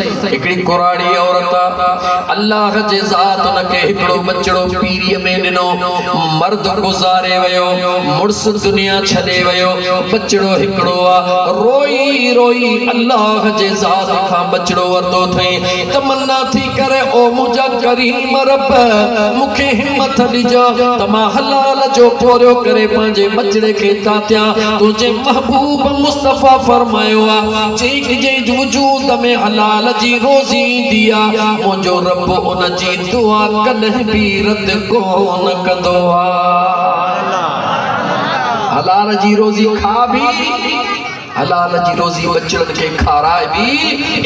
हिकड़ी कुराड़ी औरत अल्लाह जे ज़ात उनके हिकड़ो बचड़ो पीरीअ में ॾिनो मर्द गुज़ारे वयो मुड़स दुनिया छॾे वयो बचड़ो हिकड़ो आ रोई रोई अल्लाह जे ज़ात खां बचड़ो वरतो थई तमन्ना थी करे ओ मुंहिंजा करीम रब मूंखे हिम्मत ॾिजा त मां हलाल जो पोरियो करे पंहिंजे बचड़े खे तातियां तुंहिंजे महबूब मुस्तफ़ा फरमायो आ जे वजूद में हलाल जी रोज़ी दिया मुंहिंजो रब उन जी दुआ कॾहिं बि रद कोन कंदो आहे हलाल जी रोज़ी खा भी हलाल जी रोज़ी बचड़न के खाराए भी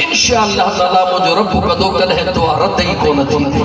इंशाअल्लाह ताला मुझो रब कदो कदे दुआ रद ही कोन थींदी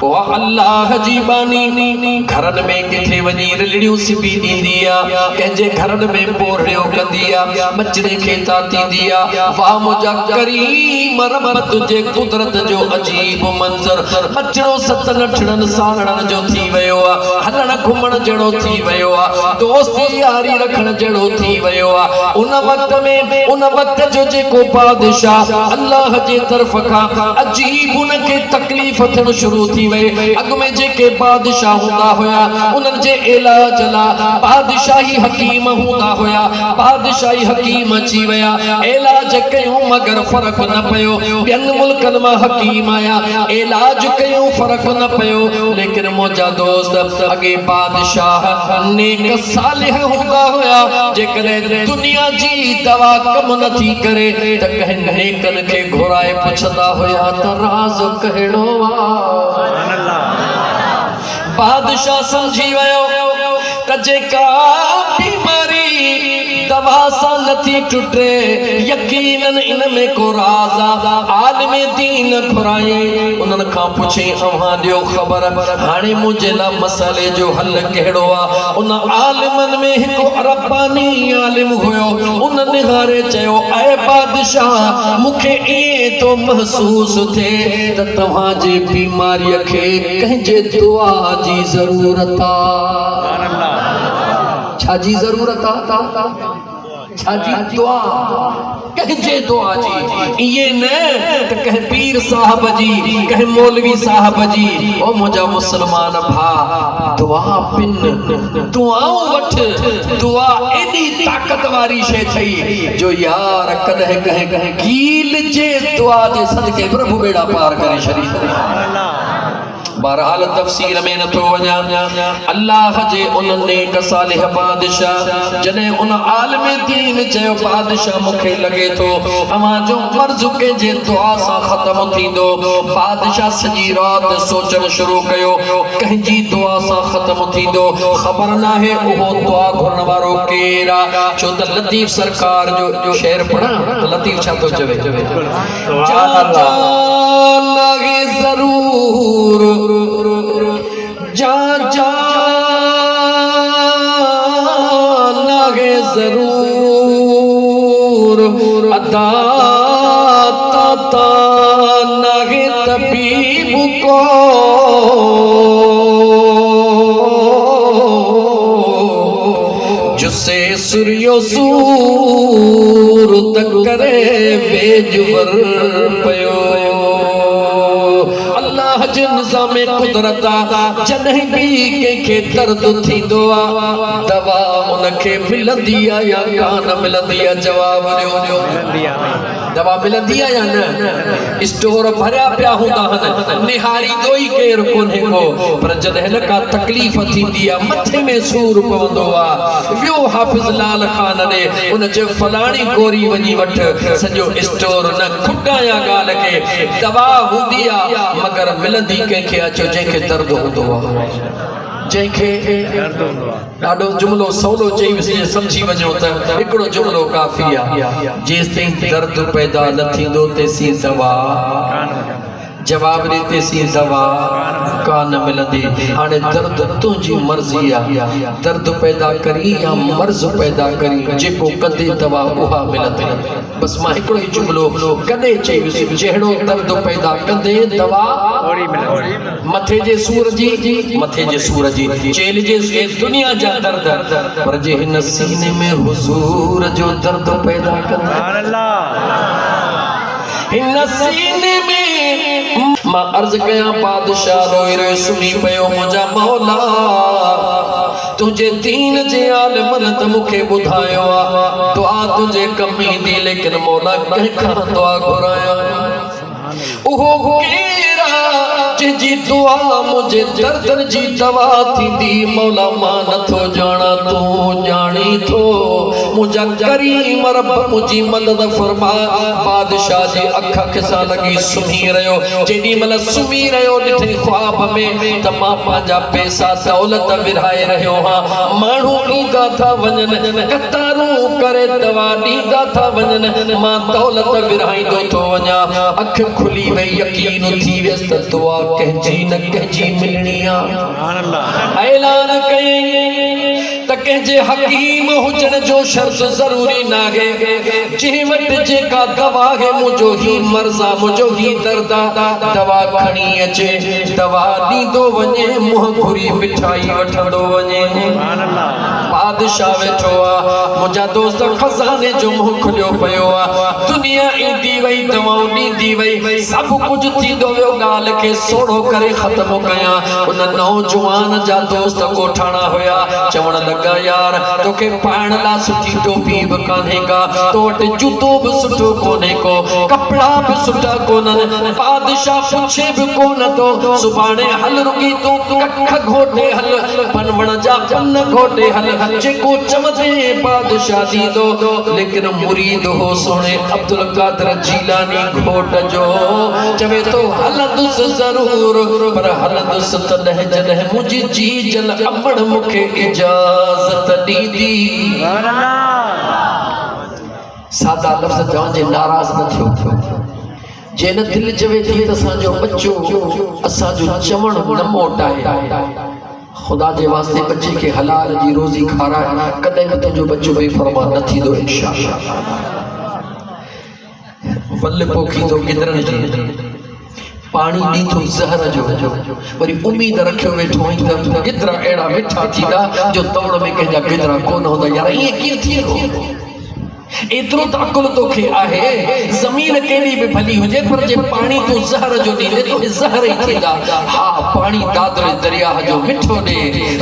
ओ अल्लाह जी बानी घरन में किथे वनी रलड़ियूं सिबी दींदी आ कंहिंजे घरन में पोरड़ियो कंदी आ बचड़े खे ताती दी आ वाह मुझा करीम रब तुझे कुदरत जो अजीब मंजर बचड़ो सत नठड़न साणन जो थी वयो आ हलण घुमण जड़ो थी वयो आ दोस्ती यारी रखण जड़ो थी वयो उन वक्त जो जेको बादशाह अल्लाह जे तरफ खां अजीब उनके तकलीफ थियण शुरू थी वई अग में जेके बादशाह हुंदा हुया उन्हनि जे इलाज ला बादशाही हकीम हुंदा हुया बादशाही हकीम अची वया इलाज कयूं मगर फर्क न पयो ॿियनि मुल्कनि मां हकीम आया इलाज कयूं फर्क न पयो लेकिन मुंहिंजा दोस्त अगे बादशाह नेक सालिह हुंदा हुया जेकॾहिं दुनिया जी दवा कम नथी करे त कंहिं नेकन खे घुराए पुछंदा हुया त राज़ कहिड़ो आ बादशाह समझी वयो त जेका बीमारी दवा सां नथी टुटे यकीनन इन में को राज़ आ आलिम दीन घुराए उन्हनि खां पुछे अव्हां ॾियो ख़बर हाणे मुंहिंजे लाइ मसइले जो हल कहिड़ो आ उन आलिमन में हिकु रब्बानी आलिम हुयो उन निहारे चयो ऐ बादशाह मूंखे ईअं थो महसूस थिए त तव्हांजे बीमारीअ खे कंहिंजे दुआ जी ज़रूरत आ छा जी ज़रूरत आ छाजी दुआ कहजे दुआ जी ये न त कह पीर साहब जी कह मौलवी साहब जी ओ मुझा मुसलमान भा दुआ पिन दुआओं वठ दुआ एडी ताकत वारी शे थई जो यार कदे कह कील जे दुआ जे सदके प्रभु बेड़ा पार करे शरीर बहरहाल तफसीर में न तो वञा अल्लाह जे उन नेक सालिह बादशाह जने उन आलिम दीन चयो बादशाह मूंखे लगे तो अवां जो मर्ज के जे दुआ सा खत्म थींदो बादशाह सजी रात सोचण शुरू कयो कंहिंजी दुआ सा खत्म थींदो ख़बर ना है वो दुआ घुरण वारो केरा छो त लतीफ सरकार जो शेर पढ़ा त लतीफ छा तो चवे सुभान अल्लाह लगे जरूर जा जा लगे जरूर अदा ता लगे तबीब को जिससे सूर्यो सूर तक करे बेजुबर पयो अल्लाह जे निज़ामे कुदरत जॾहिं भी कंहिंखे दर्द थींदो आ दवा उनखे मिलंदी आ या कान मिलंदी आ जवाब ॾियो दवा मिलंदी आ या न स्टोर भरिया पिया हूंदा आहिनि निहारी दोई केर कोन्हे को पर जॾहिं का तकलीफ़ थींदी आ मथे में सूर पवंदो आ वियो हाफ़िज़ लाल खान ने उन जे फलाणी गोरी वञी वठ सॼो स्टोर न खुटाया ॻाल्हि खे दवा हूंदी आ मगर मिलंदी कंहिंखे अचो जंहिंखे दर्द हूंदो आहे जंहिंखे ॾाढो जुमिलो सवलो चई विझे समझी वञो त हिकिड़ो जुमिलो काफ़ी आहे जेसिताईं दर्द पैदा न थींदो तेसीं दवा जवाब ॾे सी दवा कान मिलंदी हाणे दर्द तुंहिंजी मर्ज़ी आहे दर्द पैदा करी या मर्ज़ पैदा करी जेको कंदे दवा उहा मिलंदी बस मां हिकिड़ो ई जुमिलो कॾहिं चई वियुसि जहिड़ो दर्द पैदा कंदे दवा मथे जे सूर जी चेल जे दुनिया जा दर्द पर जे हिन सीने में हुजूर जो दर्द पैदा कंदा हिन सीने में मां अर्ज कया बादशाह रोए रोए सुनी पयो मुझा मौला तुझे दीन जे आलमन त मुखे बुधायो आ दुआ तुझे कमी दी लेकिन मौला कंहिंखां दुआ घुराया ओहो केरा जी दुआ मुझे दर्दन जी दवा थींदी मौला मां नथो जाना तू जानी थो मुझा करीम रब मुझी मदद फरमा बादशाह जी अख खिसा लगी सुम्ही रहियो जेडी मल सुम्ही रहियो ॾिठे ख्वाब में त मां पंहिंजा पैसा दौलत विराए रहियो हां माण्हू ईंदा था वञनि कतारूं करे दवा ॾींदा था वञनि मां दौलत विराईंदो थो वञा अख खुली वई यकीन थी वियसि त दुआ कंहिंजी न कंहिंजी मिलणी आहे ऐलान कयईं त कंहिंजे हकीम हुजण जो शर्त ज़रूरी नाहे जंहिं वटि जेका दवा है मुंहिंजो ही मर्ज़ा मुंहिंजो ही दर्द दवा खणी अचे दवा ॾींदो वञे मुंहुं घुरी मिठाई वठंदो वञे बादशाह वेठो आहे मुंहिंजा दोस्त खज़ाने जो मुंहुं खुलियो पियो आहे दुनिया ईंदी वई दवाऊं ॾींदी वई सभु कुझु थींदो वियो ॻाल्हि खे सोढ़ो करे ख़त्म कयां उन नौजवान जा दोस्त ॻोठाणा हुया चवण लगा यार तोखे पाइण लाइ सुठी टोपी बि कान्हे का तो वटि जूतो बि सुठो कोन्हे को कपिड़ा बि सुठा कोन्हनि बादशाह पुछे बि कोन थो सुभाणे हल रुकी तूं कख घोटे हल बनवण जा पन घोटे हल जेको चवंदे बादशाह ॾींदो लेकिन मुरीद हो सोने अब्दुल कादर जीलानी घोट जो चवे तो हलंदुसि ज़रूर पर हलंदुसि तॾहिं जॾहिं मुंहिंजी जी जल अमड़ मूंखे इजाज़त ॾींदी सादा लफ़्ज़ चवण जे नाराज़ न थियो जे न दिलि चवे थी त असांजो बच्चो असांजो चवण न मोटाए खुदा जे वास्ते बच्चे खे हलाल जी रोज़ी खाराए कॾहिं बि तुंहिंजो बच्चो बेफ़रमान न थींदो इंशाअल्लाह बल पोखी तो गिदरन जी पानी दी तो ज़हर जो वरी उम्मीद रखियो वेठो आहीं त गिदरा अहिड़ा मिठा थींदा जो तवड़ में कंहिंजा गिदरा कोन हूंदा यार ईअं कीअं थींदो एतिरो त अकुल तोखे आहे ज़मीन केॾी बि भली हुजे पर जे पाणी तूं ज़हर जो ॾींदे तो ज़हर ई थींदा हा पाणी दादर दरिया जो मिठो ॾे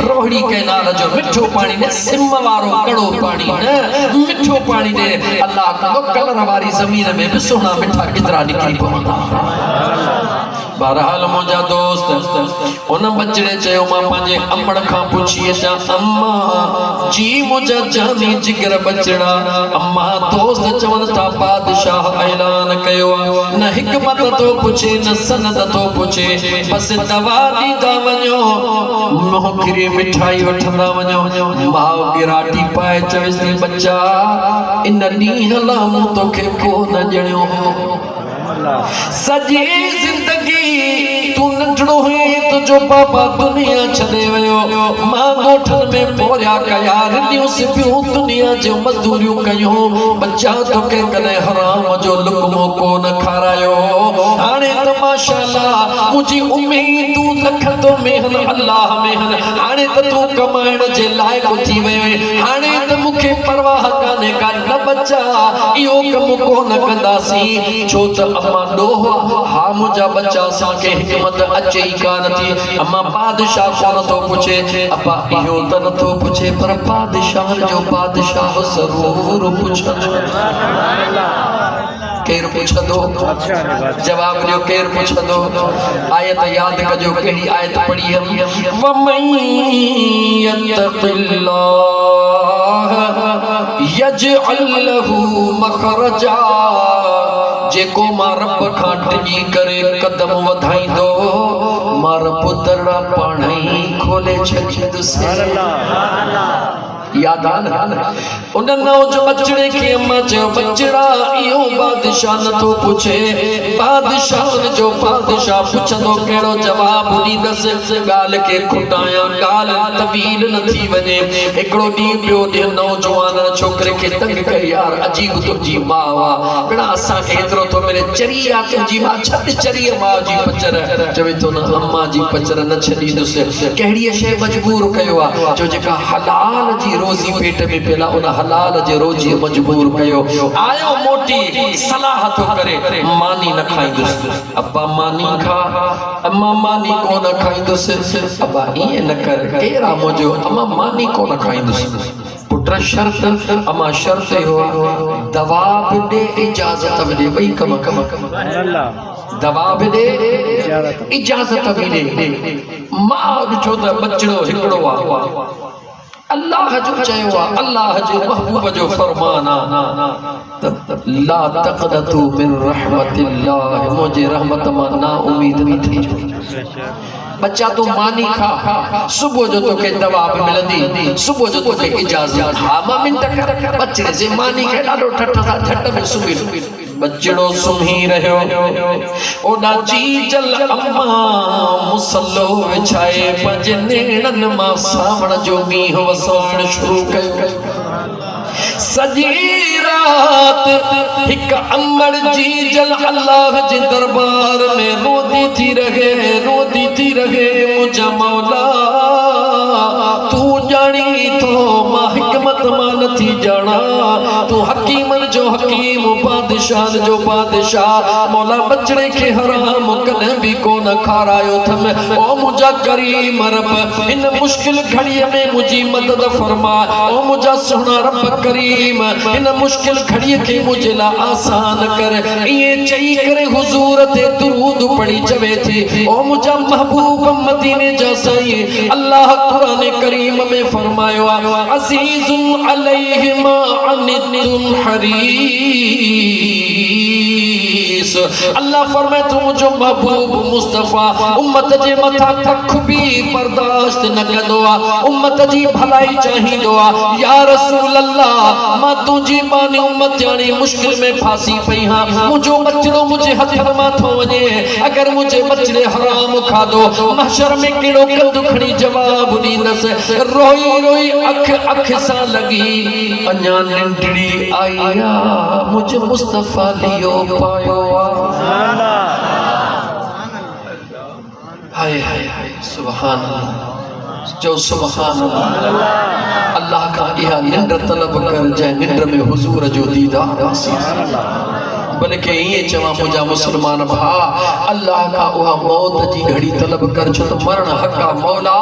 रोहड़ी कैनाल जो मिठो पाणी ॾे सिम वारो कड़ो पाणी न मिठो पाणी ॾे अल्लाह कंदो कलर वारी ज़मीन में बि सुहिणा मिठा गिदरा निकिरी पवंदा बहरहाल मुंहिंजा दोस्त उन बचड़े चयो मां पंहिंजे अमड़ खां पुछी अचां अम्मा जी मुंहिंजा जानी जिगर बचड़ा अम्मा दोस्त चवनि था बादशाह ऐलान कयो न हिकमत तो पुछे न सनद तो पुछे बस दवा ॾींदा वञो मुंहुं खिरी मिठाई वठंदा वञो माउ गिराटी पाए चवेसि थी बच्चा इन ॾींहं लाइ मूं तोखे कोन ॼणियो सॼी ज़िंदगी तू नंढड़ो हुई तुझो बाबा दुनिया छॾे वियो मां ॻोठनि में पोरिया कया रिलियूं सिपियूं दुनिया जो मज़दूरियूं कयूं बच्चा तोखे कॾहिं हराम जो लुक़मो कोन खारायो हाणे त माशाअल्लाह मुंहिंजी उम्मीदूं लख तो मेहन अल्लाह मेहन हाणे त तूं कमाइण जे लाइक़ु थी वियो हाणे त मूंखे परवाह कान्हे का न बच्चा इहो कमु कोन कंदासीं छो त अम्मा ॾोह हा मुंहिंजा बच्चा असांखे हिकमत अचे ई कान थी अम्मा बादशाह कोन थो पुछे अब्बा इहो त नथो पुछे पर बादशाह जो बादशाह ज़रूर पुछंदो केरु पुछंदो जवाब ॾियो केरु पुछंदो आयत यादि कजो कहिड़ी आयत पढ़ी हम वमन यत्तक़िल्लाह यजअल लहू मखरजा जेको मां रब खां टिजी करे कदम वधाईंदो मां रब दर पाण ई खोले छॾींदुसि याद उन नौज बचड़े के अम्मा चयो बचड़ा इहो बादशाह नथो पुछे बादशाह जो बादशाह पुछंदो कहिड़ो जवाब ॾींदसि ॻाल्हि खे खुटायां ॻाल्हि तवील न थी वञे हिकिड़ो ॾींहुं ॿियो ॾींहुं नौजवान छोकिरे खे तंग कई यार अजीब तुंहिंजी माउ आहे बिना असांखे एतिरो थो मिले चरी आहे तुंहिंजी माउ छॾ चरी माउ जी पचर चवे थो न अम्मा जी पचर न छॾींदुसि कहिड़ी शइ मजबूर कयो आहे जो जेका हलाल जी रोज़ी पेट में पिला उन हलाल जे रोज़ी मजबूर कयो आयो मोटी सलाह तो करे मानी न खाईंदुसि अब्बा मानी खा अम्मा मानी को न खाईंदुसि अब्बा ये न कर केरा मुझो अम्मा मानी को न खाईंदुसि पुत्र शर्त अम्मा शर्त हो दवा दे इजाजत दे भाई कम दवा दे इजाजत दे मां जो त बचड़ो हिकड़ो आ अल्लाह जो चयो आ अल्लाह जो महबूब जो फरमान आ ला तक़नतु मिन रहमतिल्लाह मुझे रहमत मां ना उम्मीद न थी बच्चा तू मानी खा सुबह जो तो के दवा भी मिलंदी सुबह जो तो के इजाजत हा मां मिंट बच्चे से मानी के डाडो ठठ झट में सुबी बच्चड़ो सुम्ही रहो ओडा जी जल अम्मा मुसल्लो विछाए पंज नेणन मां सावण जो मींह वसण शुरू कयो सजी रात हिक अमर जी जल अल्लाह जे दरबार में रोती थी रहे मुझा मौला तू जानी तो मां हिकमत मां नथी जाना तू हकीमन जो हकीम बादशाह जो बादशाह मौला बचड़े के हराम कदे भी कोन खारायो थम ओ मुझा करीम रब इन मुश्किल घड़ी में मुझी मदद फरमा ओ मुझा सोना रब करीम इन मुश्किल घड़ी के मुझे ला आसान कर ये चई करे हुजूर ते दुरूद पढ़ी चवे थी ओ मुझा महबूब मदीने जा सही अल्लाह कुरान करीम में फरमायो अज़ीज़ुन अलैहि मा अनितुम हरीस अल्लाह फरमाए तू मुझो महबूब मुस्तफा उम्मत जे मथा तक भी बर्दाश्त न कंदो आ उम्मत जी भलाई चाहिदो आ या रसूल अल्लाह मां तुझी बानी उम्मत जानी मुश्किल में फांसी पई हां मुझो बचड़ो मुझे हथन मां थो वने अगर मुझे बचड़े हराम खा दो महशर में केड़ो कंद खणी जवाब दींदस रोई रोई अख सा लगी अन्या निंडड़ी आया मुझे मुस्तफा लियो पायो हाय हाय हाय सुभान अल्लाह जो सुभान अल्लाह अल्लाह का यह निंड तलब कर जाए निंड में हुजूर जो दीदार बल्कि ये चवा मुझा मुसलमान भा अल्लाह का वह मौत जी घड़ी तलब कर छो तो मरण हका मौला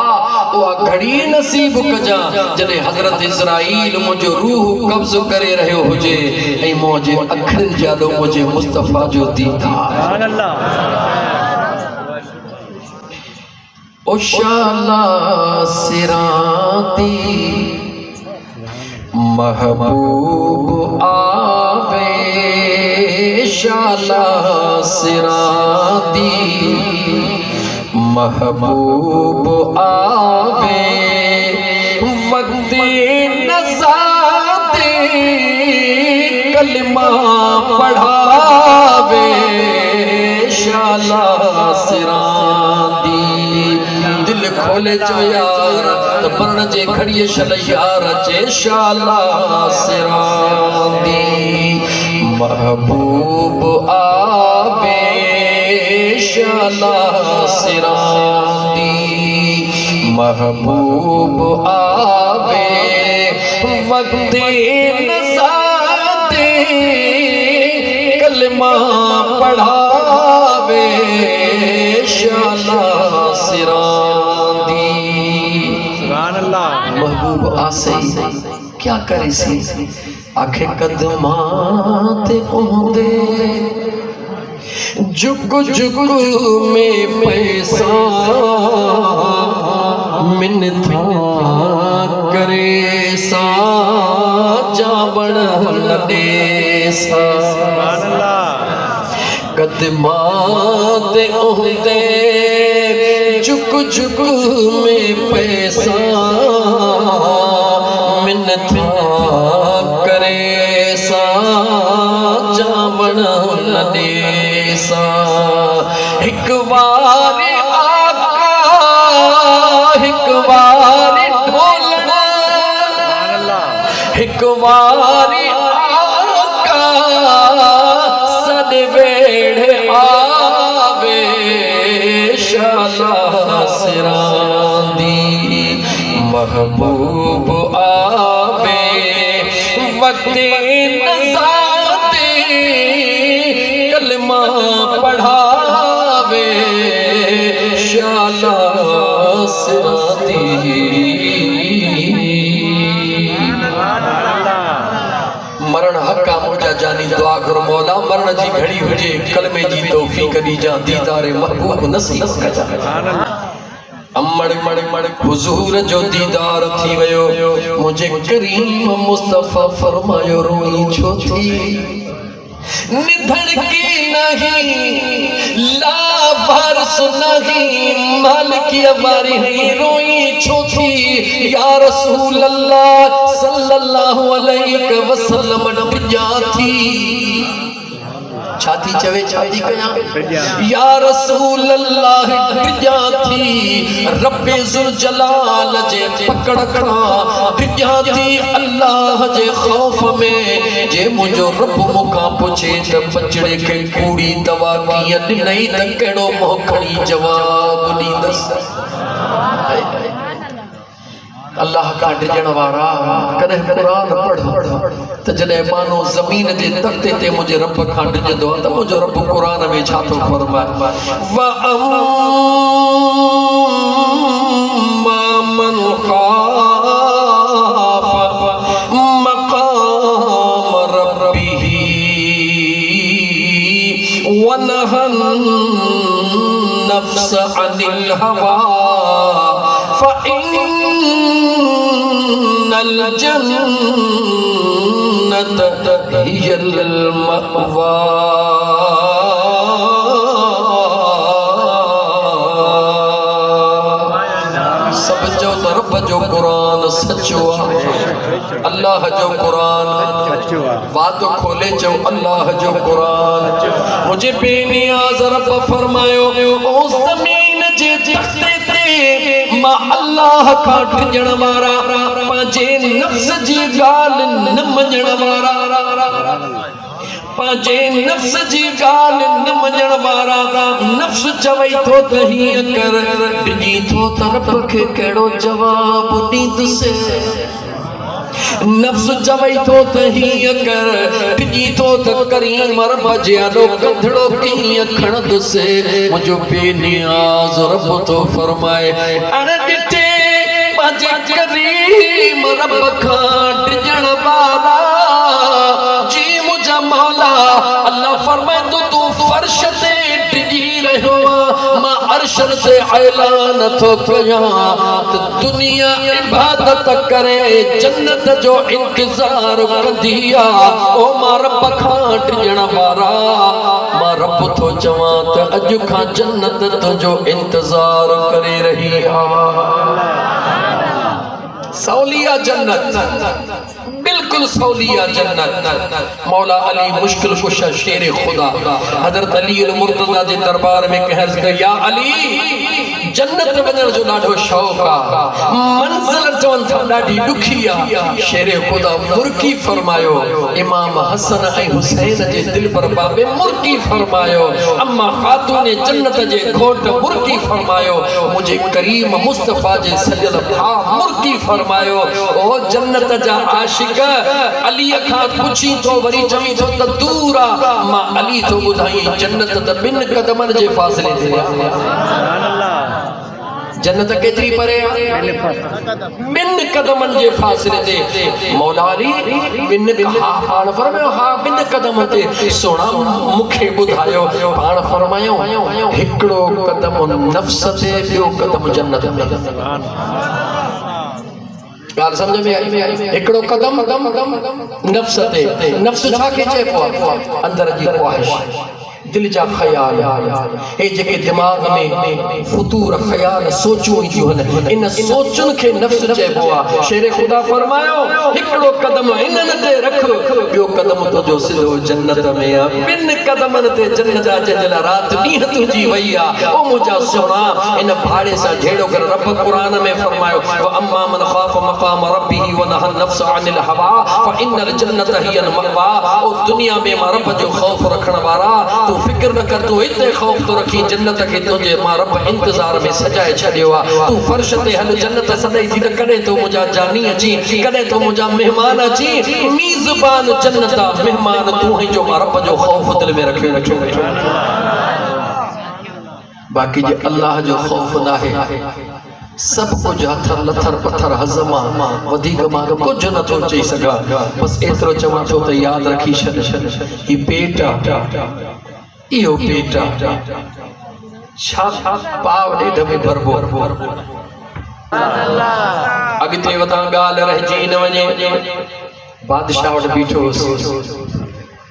वह घड़ी नसीब कजा जने हजरत इस्राइल मुझो रूह कब्ज करे रहे हुजे ए मुझे अखरन जादो मुझे मुस्तफा जो दीदार सुभान अल्लाह ओ शाला सिराती महबूब आवे शाला सिराती महबूब आवे वक्त नज़ाते कलमा पढ़ावे शाला सिराती दिल खोले जो यार तो परण जे खड़ी शल यार जे शाला सिराती महबूब आवे शाला सिराती महबूब आवे वक्त नज़ाते कलमा पढ़ावे शाला सिराती सुभान अल्लाह महबूब आसे क्या करे सी आखे कदमाते ओंदे जुग जुग में पैसा मिन्नता करे सा जावण लडे सा सुभान अल्लाह कदमाते ओंदे जुग जुग में पैसा मिन्नता करे सा जावण लडे सा एक बार आका एक बार ढोलना एक बार आका सद वेड़े आवे शाला सिराती महबूब आ पढ़ावे शाला सिराती मरण हका मुझा जानी दुआ करो मौला मरण जी घड़ी हुजे कलमे जी तौफीक दी जा दीदार महबूब नसीब कजा अमड़ मड़ मड़ हुजूर जो दीदार थी वयो मुझे करीम मुस्तफा फरमायो रोई छो थी निधन की नहीं लावारिस नहीं मालिक अवारी रोई छो थी या रसूल अल्लाह सल्लल्लाहु अलैहि वसल्लम डिजा थी छाती चवे छाती कया या रसूल अल्लाह डिजा थी रब्बे जुल जलाल जे पकड़ खा डिजा थी अल्लाह जे खौफ में जे मुझो रब मुका पूछे त बचड़े के कूड़ी दवा किया नहीं त केड़ो मोखणी जवाब ॾींदस अल्लाह का डिजण वारा कदे कुरान पढ़ त जदे मानो जमीन जे तख्ते ते मुझे रब खां डिजंदो त मुझो रब कुरान में छा थो फरमाए व अम्मा मन खाफ मकाम रब्बिही व नहन नफ्स अनिल हवा फइन्नल जन्नत हियल मअवा सब जो रब जो कुरान सचो अल्लाह जो कुरान वादो खोले जो अल्लाह जो कुरान मुझे बेनियाज रब फरमायो ओ ज़मीन जे तख्ते ते मां अल्लाह का डिजण वारा पांजे नफ्स जी गाल न मञण वारा पांजे नफ्स जी गाल न मञण वारा नफ्स चवई थो त हीअं कर डिजी थो त रब खे कहिड़ो जवाब ॾींदुसि नफ्स चवई थो त हीअं कर डिजी थो त करीम रब जे आॾो कंधड़ो कीअं खणंदुसि मुंहिंजो बेनियाज़ रब थो फरमाए अण ॾिठे पंहिंजे करीम रब खां डिजण वारा जी मुंहिंजा मौला अल्लाह फरमाए तूं फर्श ते डिजी रहियो मां अर्श ते ऐलान थो कयां त दुनिया इबादत करे जन्नत जो इंतजार कंदी आहे ओ मां रब खां डिजण वारा मां रब थो चवां त अॼु खां जन्नत तुंहिंजो इंतजार करे रही आहे सौलिया जन्नत बिल्कुल सौलिया जन्नत मौला अली मुश्किल कुशा शेर खुदा हजरत अली मुर्तजा जे दरबार में कहर या अली जन्नत वञण जो ॾाढो शौक़ आहे मंज़िल चवनि था ॾाढी ॾुखी आहे शेर खुदा मुर्की फरमायो इमाम हसन ऐं हुसैन जे दिल पर बाबे मुर्की फरमायो अम्मा खातून जन्नत जे घोट मुर्की फरमायो मुझे करीम मुस्तफा जे सजल भा मुर्की फरमायो ओ जन्नत जा आशिक अली खां पुछी तो वरी चवी तो त दूर आ मां अली तो ॿुधाई जन्नत त ॿिन क़दमनि जे फ़ासिले ते जन्नत केतरी परे ॿिन क़दमनि जे फ़ासिले ते मौला अली ॿिन पाण फरमायो हा ॿिन क़दमनि ते सोना मूंखे ॿुधायो पाण फरमायो हिकिड़ो क़दम नफ्स ते ॿियो क़दम जन्नत में गाल समझ में आई हिकिड़ो क़दम नफ्स ते नफ्स छा के चइबो आहे अंदर जी ख्वाहिश दिल जा ख्याल हे जेके दिमाग में फतूर ख्याल सोचूं ईंदियूं आहिनि इन सोचुनि खे नफ्स चइबो आहे शेर खुदा फरमायो हिकिड़ो क़दम इन्हनि ते रख ॿियो क़दम तुंहिंजो सिधो जन्नत में आहे ॿिन क़दमनि ते जन्नत जा जंहिंजे राति ॾींहुं तुंहिंजी वई आहे ओ मुंहिंजा सोना इन भाड़े सां जहिड़ो कर रब क़ुरान में फरमायो व अम्मा मन ख़ाफ़ मक़ाम रब्बिही व नहा नफ्स अनिल हवा फ़इन्नल जन्नत हियल मअवा ओ दुनिया में मां रब जो ख़ौफ़ रखण वारा तू फिक्र न कर तू इते ख़ौफ़ तो रखी जन्नत के तुझे मां रब इंतजार में सजाए छड़ियो आ तू फर्श ते हल जन्नत सदाई थी कदे तो मुझा जानी अची कदे तो मुझा मेहमान अची मेज़बान जन्नत मेहमान तू ही जो मां रब जो ख़ौफ़ दिल में रखे बाकी जे अल्लाह जो खौफ ना है सब कुछ हथर लथर पत्थर हज़मा वधिक मां कुछ न थो चई सघां बस एतिरो चवां थो त यादि रखी छॾ ही पेट इहो पेट छा पाव ॾेढ में भरबो अॻिते वधां ॻाल्हि रहिजी न वञे बादशाह वटि बीठो हुउसि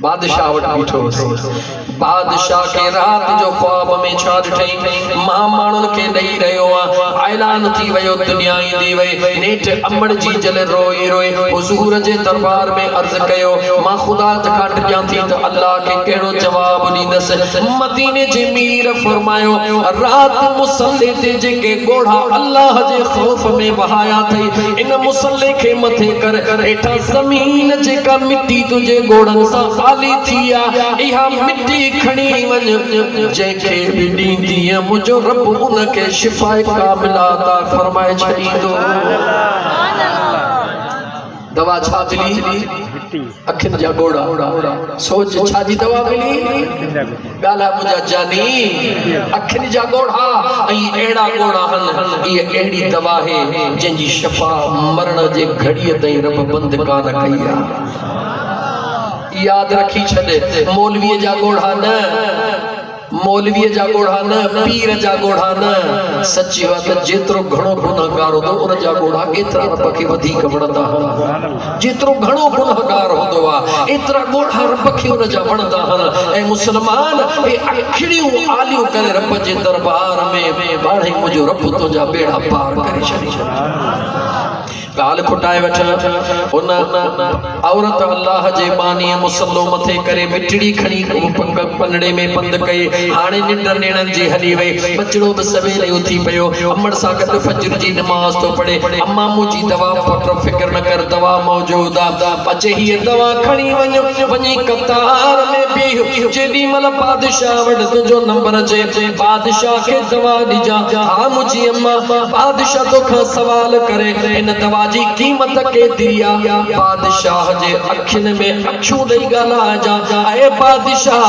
बादशाह वटि बीठो हुउसि बादशाह के रात जो ख्वाब में छा ॾिठई मां माण्हुनि खे ॾेई रहियो आहियां ऐलान थी वियो दुनिया ईंदी वई नेठि अमड़ जी जल रोई रोई हुज़ूर जे दरबार में अर्ज़ कयो मां ख़ुदा खां टिरियां थी त अल्लाह खे कहिड़ो जवाब ॾींदसि मदीने जे मीर फरमायो रात मुसल्ले ते जेके ॻोढ़ा अल्लाह जे ख़ौफ़ में वहाया अथई इन मुसल्ले खे मथे कर हेठां ज़मीन जेका मिटी तुंहिंजे ॻोढ़नि सां खाली थी आहे इहा मिटी खणी वञ जंहिंखे बि ॾींदीअ मुंहिंजो रब उनखे शिफ़ा कामिला अता फरमाए छॾींदो दवा छा मिली अखियुनि जा ॻोढ़ा सोच छा जी दवा मिली ॻाल्हि मुंहिंजा जानी अखियुनि जा ॻोढ़ा ऐं अहिड़ा ॻोढ़ा आहिनि इहा अहिड़ी दवा आहे जंहिंजी शिफ़ा मरण जे घड़ीअ ताईं रब बंदि कान कई आहे याद रखी छॾे मौलवीअ जा ॻोढ़ा न मौलवीअ जा ॻोढ़ा न पीर जा ॻोढ़ा न सची बात जेतिरो घणो गुनहगार हूंदो उन जा ॻोढ़ा एतिरा रब खे वधीक वणंदा आहिनि जेतिरो घणो गुनहगार हूंदो आहे एतिरा ॻोढ़ा रब खे उन जा वणंदा आहिनि ऐं मुस्लमान अखिड़ियूं आलियूं करे रब जे दरबार में बाणे मुंहिंजो रब तुंहिंजा बेड़ा पार करे छॾी ॻाल्हि खुटाए वठ उन औरत अल्लाह जे बानीअ मुसल्लो मथे करे मिठड़ी खणी पनड़े में पंध कई हाणे निंड नेणनि जी हली वई बचड़ो बि सवेल उथी पियो अमड़ सां गॾु फजर जी नमाज़ थो पढ़े अम्मा मुंहिंजी दवा पुट फिक्र न कर दवा मौजूद आहे अचे हीअ दवा खणी वञी कतार में बीह जेॾी महिल बादशाह वटि तुंहिंजो नंबर अचे बादशाह खे दवा ॾिजां हा मुंहिंजी अम्मा बादशाह तोखां सवाल करे इन दवा जी कीमत केतिरी आहे बादशाह जे अखियुनि में अखियूं ॾेई ॻाल्हाइजां ऐं बादशाह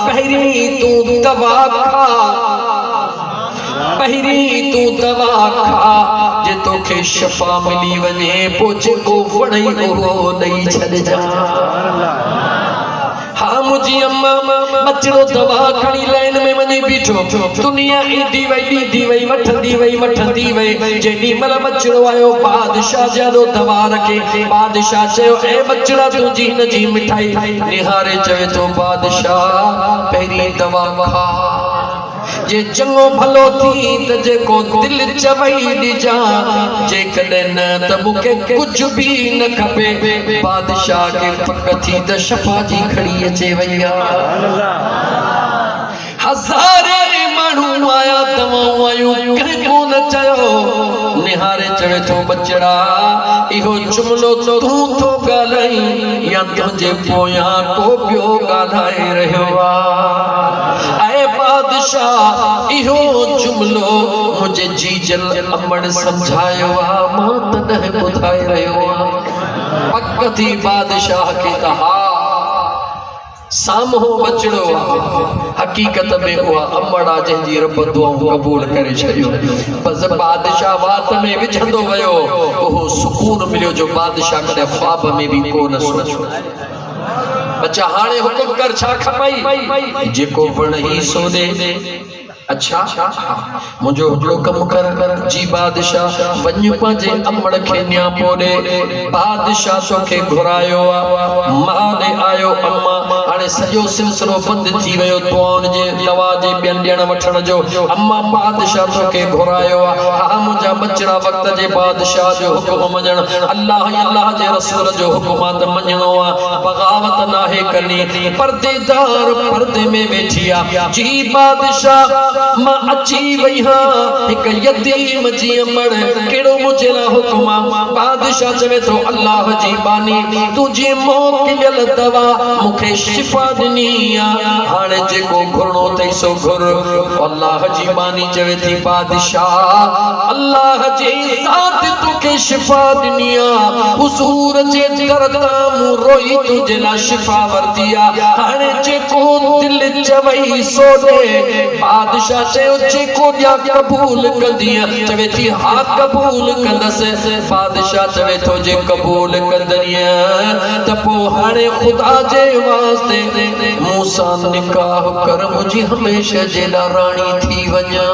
पहिरीं तूं दवा खा पहिरीं तूं दवा खा जे तोखे शिफ़ा मिली वञे पोइ जेको वणई उहो ॾेई छॾिजां हाँ मुझी अम्मा बचड़ो दवा खणी लाइन में वञी बीठो दुनिया ईंदी वई वठंदी वई जेॾी महिल बचड़ो आयो बादशाह जाॾो दवा रखे बादशाह चयो ऐ बचड़ा तुंहिंजी हिन जी मिठाई निहारे चवे थो बादशाह पहिरीं दवा खा जे चङो भलो थी त जेको दिल चवई ॾिजां जेकॾहिं न त मूंखे कुझु बि न खपे बादशाह खे पक थी त शफ़ा जी खणी अचे वई हज़ारे माण्हू आया दवाऊं आयूं कंहिं कोन चयो निहारे चवे थो बचड़ा इहो जुमिलो तूं थो ॻाल्हाई या तुंहिंजे पोयां को ॿियो ॻाल्हाए रहियो आहे बादशाह इहो जुमिलो मुंहिंजे जीजल अमड़ सम्झायो आहे मां तॾहिं ॿुधाए रहियो आहियां पक थी बादशाह खे त हा साम्हूं बचड़ो हकीकत में उहा अमड़ा जंहिंजी रब दुआऊं क़बूल करे छॾियो बस बादशाह वात में विझंदो वियो उहो सुकून मिलियो जो बादशाह कॾहिं ख्वाब में बि कोन सोचियो बच्चा हाणे हुकुम कर छा खपई जेको वण ही सो दे अच्छा मुझो हिकिड़ो कम कर जी बादशाह वञ पंहिंजे अमड़ खे न्यापो ॾे बादशाह तोखे घुरायो आहे मां ॾे आयो अम्मा हाणे सॼो सिलसिलो बंदि थी वियो दुआउनि जे दवा जे ॿियनि ॾियण वठण जो अम्मा बादशाह तोखे घुरायो आहे हा मुंहिंजा बचड़ा वक़्त जे बादशाह जो हुकुम मञण अल्लाह जे रसूल जो हुकुम आहे त मञणो आहे बग़ावत नाहे करणी पर्देदार पर्दे में वेठी आहे जी बादशाह मां अची वई हां हिक यतीम जी अमड़ कहिड़ो मुंहिंजे लाइ हुकुम आहे बादशाह चवे थो अल्लाह जी बानी तुंहिंजी मोकिलियल दवा मूंखे शिफ़ा ॾिनी आहे हाणे जेको घुरणो अथई सो घुर अल्लाह जी बानी चवे थी बादशाह अल्लाह जे ज़ात तोखे शिफ़ा ॾिनी आहे हुज़ूर जे दर तां मूं रोई तुंहिंजे लाइ शिफ़ा वरिती आहे हाणे जेको दिलि चवई सो ॾे बादशाह बादशाह चयो जेको ॾिया क़बूल कंदीअ चवे थी हा क़बूल कंदसि बादशाह चवे थो जे क़बूल कंदीअ त पोइ हाणे ख़ुदा जे वास्ते मूंसां निकाह कर मुंहिंजी हमेशह जे लाइ राणी थी वञा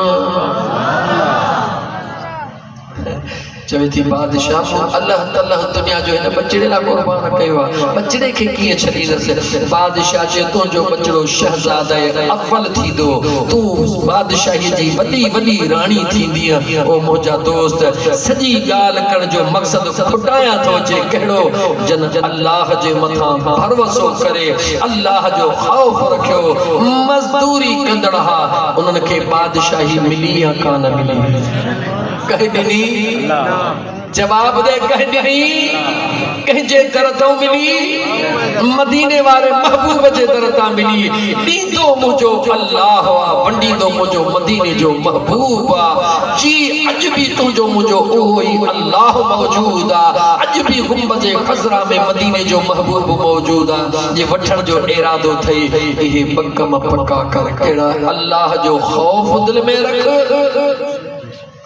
चवे थी बादशाह अल्लाह ताला दुनिया जो हिन बचड़े लाइ कुर्बान कयो आहे बचड़े खे कीअं छॾींदसि बादशाह चयो तुंहिंजो बचड़ो शहज़ादे अव्वल थींदो तूं बादशाही जी वॾी वॾी राणी थींदीअ ओ मुंहिंजा दोस्त सॼी ॻाल्हि करण जो मक़सदु फुटायां थो अचे कहिड़ो जन अल्लाह जे मथां भरोसो करे अल्लाह जो ख़ौफ़ रखियो मज़दूरी कंदड़ हा उन्हनि खे बादशाही मिली या कान मिली कहीं ॾिनी जवाब दे कहीं ॾिनी कंहिंजे दर तां मिली मदीने वारे महबूब जे दर तां मिली ॾींदो मुंहिंजो अल्लाह आहे वंडींदो मुंहिंजो मदीने जो महबूब आहे जी अॼु बि तुंहिंजो मुंहिंजो उहो ई अल्लाह मौजूद आहे अॼु बि गुंबद ख़ज़रा में मदीने जो महबूब मौजूद आहे जे वठण जो इरादो अथई इहे बकम पका कर कहिड़ा अल्लाह जो ख़ौफ़ दिल में रख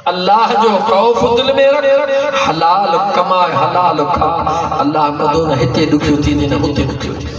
अल्लाह जो ख़ौफ़ दिल में रख हलाल कमाए हलाल खा अल्लाह कदो न हिते ॾुखियो थींदे न हुते ॾुखियो थींदे